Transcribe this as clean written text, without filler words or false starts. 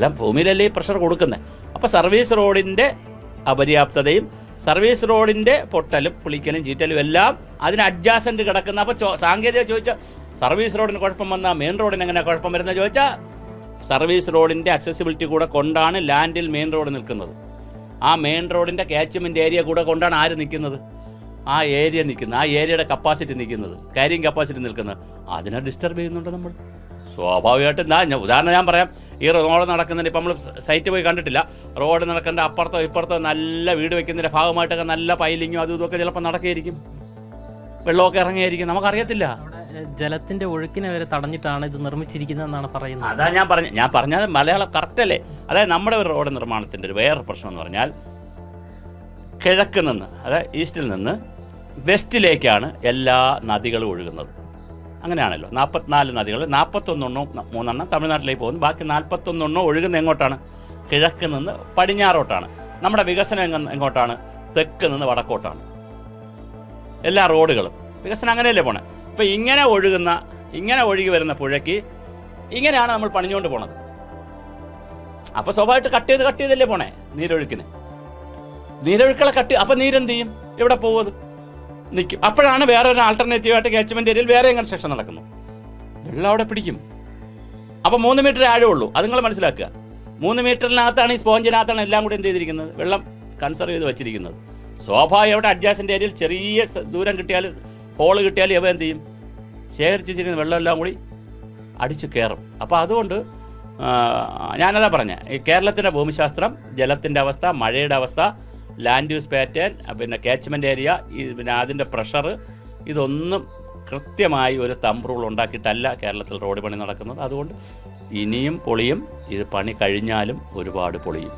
എല്ലാം ഭൂമിയിലല്ലേ ഈ പ്രഷർ കൊടുക്കുന്നത്. അപ്പോൾ സർവീസ് റോഡിൻ്റെ അപര്യാപ്തതയും സർവീസ് റോഡിൻ്റെ പൊട്ടലും പുളിക്കലും ചീറ്റലും എല്ലാം അതിന് അഡ്ജാസൻറ്റ് കിടക്കുന്ന. അപ്പോൾ സാങ്കേതിക ചോദിച്ചാൽ സർവീസ് റോഡിന് കുഴപ്പം വന്നാൽ മെയിൻ റോഡിന് എങ്ങനെ കുഴപ്പം വരുന്നത് ചോദിച്ചാൽ സർവീസ് റോഡിൻ്റെ അക്സസിബിലിറ്റി കൂടെ കൊണ്ടാണ് ലാൻഡിൽ മെയിൻ റോഡ് നിൽക്കുന്നത്. ആ മെയിൻ റോഡിൻ്റെ ക്യാച്ച്മെൻറ്റ് ഏരിയ കൂടെ കൊണ്ടാണ് ആര് നിൽക്കുന്നത്? ആ ഏരിയ നിൽക്കുന്നത്, ആ ഏരിയയുടെ കപ്പാസിറ്റി നിൽക്കുന്നത്, ക്യാരിങ് കപ്പാസിറ്റി നിൽക്കുന്നത്. അതിനെ ഡിസ്റ്റർബ് ചെയ്യുന്നുണ്ട് നമ്മൾ സ്വാഭാവികമായിട്ട്. ഉദാഹരണം ഞാൻ പറയാം, ഈ റോഡ് നടക്കുന്നതിന് ഇപ്പം നമ്മൾ സൈറ്റ് പോയി കണ്ടിട്ടില്ല, റോഡ് നടക്കേണ്ട അപ്പുറത്തോ ഇപ്പുറത്തോ നല്ല വീട് വയ്ക്കുന്നതിൻ്റെ ഭാഗമായിട്ടൊക്കെ നല്ല പൈലിങ്ങോ അതും ഇതൊക്കെ ചിലപ്പോൾ നടക്കുകയായിരിക്കും, വെള്ളമൊക്കെ ഇറങ്ങിയായിരിക്കും, നമുക്കറിയത്തില്ല. ജലത്തിന്റെ ഒഴുക്കിനെ വരെ തടഞ്ഞിട്ടാണ് ഇത് നിർമ്മിച്ചിരിക്കുന്നതെന്നാണ് പറയുന്നത്. അതാ ഞാൻ പറഞ്ഞത് മലയാളം കറക്റ്റല്ലേ. അതായത് നമ്മുടെ ഒരു റോഡ് നിർമ്മാണത്തിൻ്റെ ഒരു വേറെ പ്രശ്നം എന്ന് പറഞ്ഞാൽ കിഴക്ക് നിന്ന്, അതായത് ഈസ്റ്റിൽ നിന്ന് വെസ്റ്റിലേക്കാണ് എല്ലാ നദികളും ഒഴുകുന്നത്. അങ്ങനെയാണല്ലോ. 44 നദികൾ, 41 തമിഴ്നാട്ടിലേക്ക് പോകുന്നു, ബാക്കി 41 ഒഴുകുന്ന എങ്ങോട്ടാണ്? കിഴക്ക് നിന്ന് പടിഞ്ഞാറോട്ടാണ്. നമ്മുടെ വികസനം എങ്ങോട്ടാണ്? തെക്ക് നിന്ന് വടക്കോട്ടാണ്. എല്ലാ റോഡുകളും വികസനം അങ്ങനെയല്ലേ പോണേ. അപ്പോൾ ഇങ്ങനെ ഒഴുകി വരുന്ന പുഴയ്ക്ക് ഇങ്ങനെയാണ് നമ്മൾ പണിഞ്ഞുകൊണ്ട് പോണത്. അപ്പോൾ സ്വാഭാവികമായിട്ട് കട്ട് ചെയ്തല്ലേ പോണേ നീരൊഴുക്കളെ അപ്പോൾ നീരെന്ത് ചെയ്യും? എവിടെ പോകുന്നത്? നിൽക്കും. അപ്പോഴാണ് വേറെ ഒരു ആൾട്ടർനേറ്റീവായിട്ട് ക്യാച്ച്മെൻറ്റ് ഏരിയയിൽ വേറെ കൺസ്ട്രക്ഷൻ നടക്കുന്നു. വെള്ളം അവിടെ പിടിക്കും. അപ്പോൾ 3 മീറ്റർ ആഴമുള്ളൂ. അത് നിങ്ങൾ മനസ്സിലാക്കുക. 3 മീറ്ററിനകത്താണ് ഈ സ്പോഞ്ചിനകത്താണ് എല്ലാം കൂടി എന്ത് ചെയ്തിരിക്കുന്നത്? വെള്ളം കൺസർവ് ചെയ്ത് വെച്ചിരിക്കുന്നത്. സ്വാഭാവികമായിട്ട് അഡ്ജാസൻ്റ് ഏരിയയിൽ ചെറിയ ദൂരം കിട്ടിയാൽ, ഹോള് കിട്ടിയാൽ ഇവ എന്ത് ചെയ്യും? ശേഖരിച്ച് വെച്ചിരിക്കുന്ന വെള്ളമെല്ലാം കൂടി അടിച്ച് കയറും. അപ്പോൾ അതുകൊണ്ട് ഞാനതാ പറഞ്ഞത്, ഈ കേരളത്തിൻ്റെ ഭൂമിശാസ്ത്രം, ജലത്തിൻ്റെ അവസ്ഥ, മഴയുടെ അവസ്ഥ, ലാൻഡ് യൂസ് പാറ്റേൺ, പിന്നെ ക്യാച്ച്മെൻറ്റ് ഏരിയ, പിന്നെ അതിൻ്റെ പ്രഷർ, ഇതൊന്നും കൃത്യമായി ഒരു തമ്പ് റൂൾ ഉണ്ടാക്കിയിട്ടല്ല കേരളത്തിൽ റോഡ് പണി നടക്കുന്നത്. അതുകൊണ്ട് ഇനിയും പൊളിയും. ഇത് പണി കഴിഞ്ഞാലും ഒരുപാട് പൊളിയും.